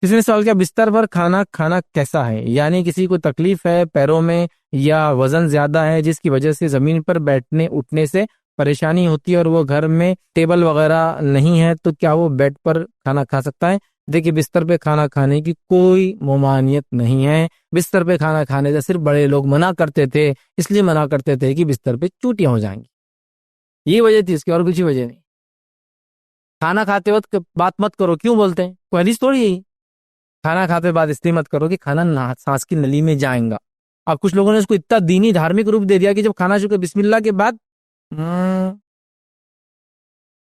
کسی نے سوال کیا بستر پر کھانا کھانا کیسا ہے، یعنی کسی کو تکلیف ہے پیروں میں یا وزن زیادہ ہے جس کی وجہ سے زمین پر بیٹھنے اٹھنے سے پریشانی ہوتی ہے اور وہ گھر میں ٹیبل وغیرہ نہیں ہے تو کیا وہ بیڈ پر کھانا کھا سکتا ہے؟ دیکھیے بستر پہ کھانا کھانے کی کوئی ممانعت نہیں ہے. بستر پہ کھانا کھانے سے صرف بڑے لوگ منع کرتے تھے، اس لیے منع کرتے تھے کہ بستر پہ چوٹیاں ہو جائیں گی، یہ وجہ تھی اس کی، اور کچھ وجہ نہیں. کھانا کھاتے وقت بات مت کرو، کیوں بولتے ہیں؟ کوئی حدیث تھوڑی ہے. کھانا کھاتے بعد اس لیے مت کرو کہ کھانا سانس کی نلی میں جائیں گا. اب کچھ لوگوں نے اس کو اتنا دینی دھارمک روپ دے دیا کہ جب کھانا شروع بسم اللہ کے بعد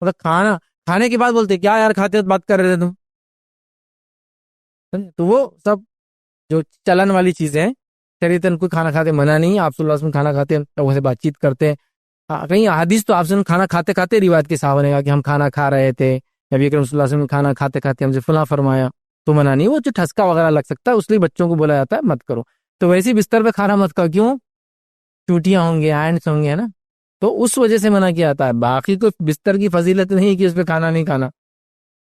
مطلب کھانے کے بعد بولتے کیا یار کھاتے وقت بات کر رہے تھے تم. تو وہ سب جو چلن والی چیزیں ہیں، شریعتاً کوئی کھانا کھاتے منع نہیں. آپ صلی اللہ علیہ وسلم کھانا کھاتے ہیں لوگوں سے بات چیت کرتے ہیں. کہیں حدیث تو آپ سے کھانا کھاتے کھاتے روایت کے صحابہ نے کہا کہ ہم کھانا کھا رہے تھے، نبی اکرم صلی اللہ علیہ وسلم کھانا کھاتے کھاتے ہم سے فلاں فرمایا، تو منع نہیں. وہ جو ٹھسکا وغیرہ لگ سکتا ہے اس لیے بچوں کو بولا جاتا ہے مت کرو. تو ویسے بستر پہ کھانا مت کھاؤ، کیوں؟ چوٹیاں ہوں گے، اینٹس ہوں گے، ہے نا، تو اس وجہ سے منع کیا جاتا ہے. باقی کوئی بستر کی فضیلت نہیں کہ اس پہ کھانا نہیں کھانا،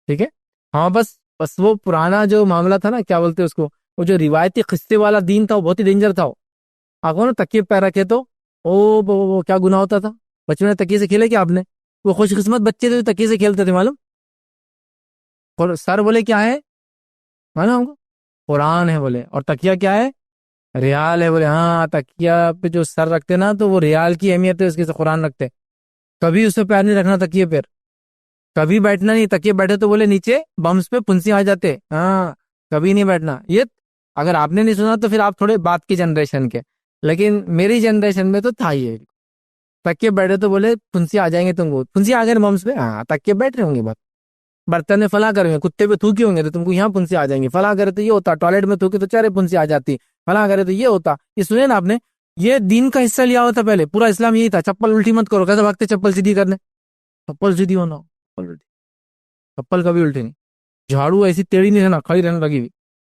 ٹھیک ہے. ہاں بس وہ پرانا جو معاملہ تھا نا، کیا بولتے اس کو، وہ جو روایتی قصے والا دین تھا وہ بہت ہی ڈینجر تھا. آپ کو نا تکیے پیر رکھے تو وہ کیا گناہ ہوتا تھا. بچوں نے تکیے سے کھیلے کیا آپ نے؟ وہ خوش قسمت بچے تھے جو تکیے سے کھیلتے تھے، معلوم. سر بولے کیا ہے معلوم ہم کو؟ قرآن ہے بولے. اور تکیہ کیا ہے؟ ریال ہے بولے. ہاں تکیہ پہ جو سر رکھتے نا تو وہ ریال کی اہمیت ہے، اس کے سے قرآن رکھتے. کبھی اس پہ پیر نہیں رکھنا تکیے پیر، کبھی بیٹھنا نہیں. تکیے بیٹھے تو بولے نیچے بمس پہ پھنسی آ جاتے. ہاں کبھی نہیں بیٹھنا. یہ اگر آپ نے نہیں سنا تو پھر آپ تھوڑے بعد کی جنریشن کے، لیکن میری جنریشن میں تو تھا یہ. تکیے بیٹھے تو بولے پھنسی آ جائیں گے تم کو. پھنسی آ گئے بمس پہ، ہاں تکیے بیٹھ رہے ہوں گے. بات برتن میں فلاں کریں گے، کتے پہ تھوکی ہوں گے تو تم کو یہاں پھنسی آ جائیں گے. فلاں کرے تو یہ ہوتا، ٹوائلٹ میں تھوکے تو چہرے پھنسی آ جاتی. فلاں کرے تو یہ ہوتا. یہ سنے نا آپ نے، یہ دین کا حصہ لیا ہوتا پہلے. پورا اسلام یہی تھا، چپل الٹی مت کرو. کیسے بھاگتے چپل سیدھی کرنے؟ چپل سیدھی ہونا، چپل کبھی الٹی نہیں. جھاڑو ایسی ٹیڑھی نہیں رہنا، کھڑی رہنا لگی ہوئی،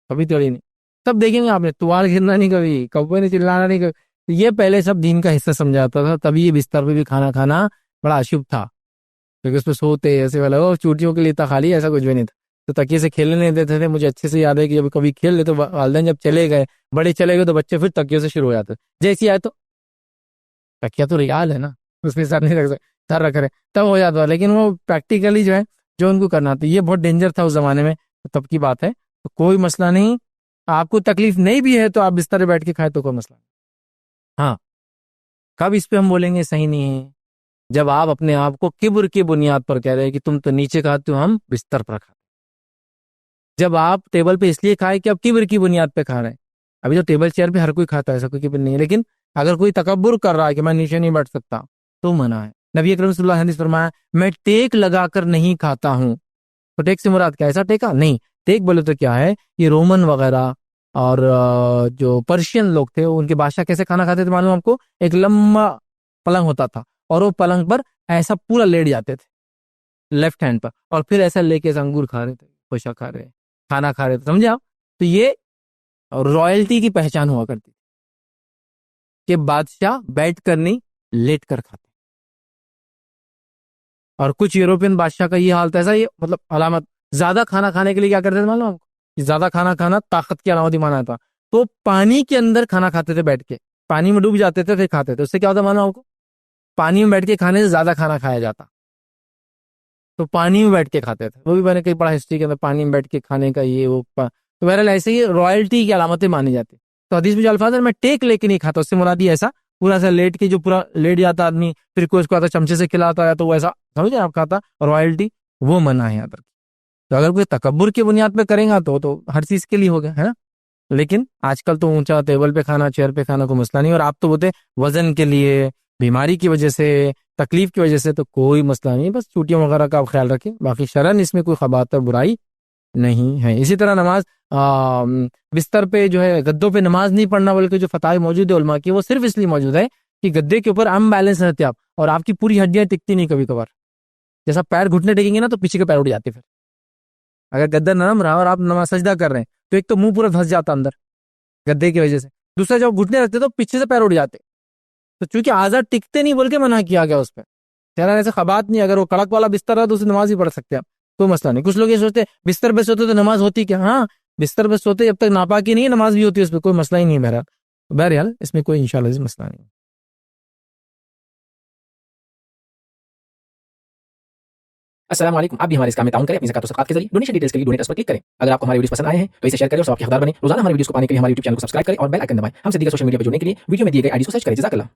کبھی ٹیڑھی نہیں. سب دیکھیں گے آپ نے، توار گرنا نہیں کبھی، کبے نے چلانا نہیں کبھی. یہ پہلے سب دین کا حصہ سمجھاتا تھا. تبھی یہ بستر پہ بھی کھانا کھانا بڑا اشبھ تھا، کیونکہ اس پہ سوتے ایسے والا چوٹیوں کے لیے تھا خالی، ایسا کچھ بھی نہیں تھا. تو تکیے سے کھیلنے نہیں دیتے تھے. مجھے اچھے سے یاد ہے کہ جب کبھی کھیل لیتے والدین جب چلے گئے، بڑے چلے گئے، تو بچے پھر تکیے سے شروع ہو جاتے. جیسی آئے تو تکیہ تو ریال ہے نا، اس پہ سر نہیں رکھ سکتے، سر رکھ رہے تب ہو جاتا. لیکن وہ پریکٹیکلی جو ہے جو ان کو کرنا تھا، یہ بہت ڈینجر تھا اس زمانے میں، تب کی بات ہے. تو کوئی مسئلہ نہیں. آپ کو تکلیف نہیں بھی ہے تو آپ بستر پہ بیٹھ کے کھائے تو کوئی مسئلہ نہیں. ہاں کب اس پہ ہم بولیں گے صحیح نہیں ہے؟ جب آپ اپنے آپ کو کبر کی بنیاد پر کہہ رہے ہیں کہ تم تو نیچے کھاتے ہو، ہم بستر پر کھاتے. جب آپ ٹیبل پہ اس لیے کھائے کہ آپ کبر کی بنیاد پہ کھا رہے ہیں. ابھی تو ٹیبل چیئر پہ ہر کوئی کھاتا ہے، ایسا کوئی کبر نہیں ہے. لیکن اگر کوئی تکبر کر رہا ہے کہ میں نیچے نہیں بیٹھ سکتا تو منع ہے. نبی اکرم صلی اللہ علیہ وسلم نے فرمایا میں ٹیک لگا کر نہیں کھاتا ہوں. تو ٹیک سے مراد کیا؟ ایسا ٹیکا نہیں. ٹیک بولے تو کیا ہے، یہ رومن وغیرہ اور جو پرشین لوگ تھے ان کے بادشاہ کیسے کھانا کھاتے تھے معلوم آپ کو؟ ایک لمبا پلنگ ہوتا تھا اور وہ پلنگ پر ایسا پورا لیٹ جاتے تھے لیفٹ ہینڈ پر، اور پھر ایسا لے کے انگور کھا رہے تھے، خوشا کھا رہے، کھانا کھا رہے تھے. سمجھے آپ؟ تو یہ رائلٹی کی پہچان ہوا کرتی کہ بادشاہ بیٹھ کر نہیں لیٹ کر کھاتے. اور کچھ یوروپین بادشاہ کا یہ حال تھا، ایسا یہ مطلب علامت. زیادہ کھانا کھانے کے لیے کیا کرتے تھے معلوم آپ کو؟ زیادہ کھانا کھانا طاقت کی علامت ہی مانا تھا. تو پانی کے اندر کھانا کھاتے تھے بیٹھ کے، پانی میں ڈوب جاتے تھے پھر کھاتے تھے. اس سے کیا ہوتا معلوم آپ کو؟ پانی میں بیٹھ کے کھانے سے زیادہ کھانا کھایا جاتا. تو پانی میں بیٹھ کے کھاتے تھے. وہ بھی میں نے کئی پڑھا ہسٹری کے اندر، پانی میں بیٹھ کے کھانے کا یہ وہ. تو بہرحال ایسے ہی رائلٹی کی علامتیں مانی جاتی. تو حدیث میں جو الفاظ ہے میں ٹیک لے کے نہیں کھاتا، اس سے مراد یہ ایسا پورا سا لیٹ کے، جو پورا لیٹ جاتا آدمی پھر کوئی اس کو آتا چمچے سے کھلاتا ہے تو وہ ایسا سمجھے آپ کھاتا. رائلٹی وہ منع ہے یہاں پر. تو اگر کوئی تکبر کی بنیاد پہ کریں گا تو ہر چیز کے لیے ہوگا، ہے نا. لیکن آج کل تو اونچا ٹیبل پہ کھانا، چیئر پہ کھانا کوئی مسئلہ نہیں. اور آپ تو بولتے وزن کے لیے، بیماری کی وجہ سے، تکلیف کی وجہ سے، تو کوئی مسئلہ نہیں. بس چوٹیاں وغیرہ کا آپ خیال رکھیں، باقی شرعاً اس میں کوئی خباثت اور برائی نہیں ہے. اسی طرح نماز بستر پہ جو ہے گدوں پہ نماز نہیں پڑھنا بلکہ جو فتاوی موجود ہے علماء کی، وہ صرف اس لیے موجود ہے کہ گدے کے اوپر ہم بیلنس رہتے آپ، اور آپ کی پوری ہڈیاں ٹکتی نہیں. کبھی کبھار جیسا پیر گھٹنے ٹکیں گے نا تو پیچھے کے پیر اٹھ جاتے. پھر اگر گدا نرم رہا اور آپ نماز سجدہ کر رہے ہیں تو ایک تو منہ پورا دھس جاتا اندر گدے کی وجہ سے، دوسرا جب گھٹنے رکھتے تو پیچھے سے پیر اٹھ جاتے. تو چونکہ آزاد ٹکتے نہیں بول کے منع کیا گیا اس پہ. چہرہ ایسے خبات نہیں. اگر وہ کڑک والا بستر ہے تو اسے نماز ہی پڑھ سکتے ہیں، کوئی مسئلہ نہیں. کچھ لوگ یہ سوچتے بستر پہ سوتے تو نماز ہوتی کیا؟ ہاں بستر پہ سوتے جب تک ناپاکی نہیں ہے نماز بھی ہوتی ہے، اس پہ کوئی مسئلہ ہی نہیں ہے. بہرحال اس میں کوئی انشاءاللہ مسئلہ نہیں. السلام علیکم. آپ بھی ہمارے اس کام میں تعاون کریں اپنی زکات و صدقات کے ذریعے. ڈونیشن ڈیٹیلز کے لیے ڈونیٹ پر کلک کریں. اگر آپ کو ہمارے ویڈیوز پسند آئے ہیں تو اسے شیئر کریں اور ثواب کے حقدار بنیں. روزانہ ہمارے ویڈیوز کو پانے کے لیے ہمارے یوٹیوب چینل کو سبسکرائب کریں اور بیل آئکن دبائیں. ہم سے دیگر سوشل میڈیا پر جڑنے کے لیے ویڈیو میں دیے گئے آئی ڈی کو سرچ کریں. جزاک اللہ.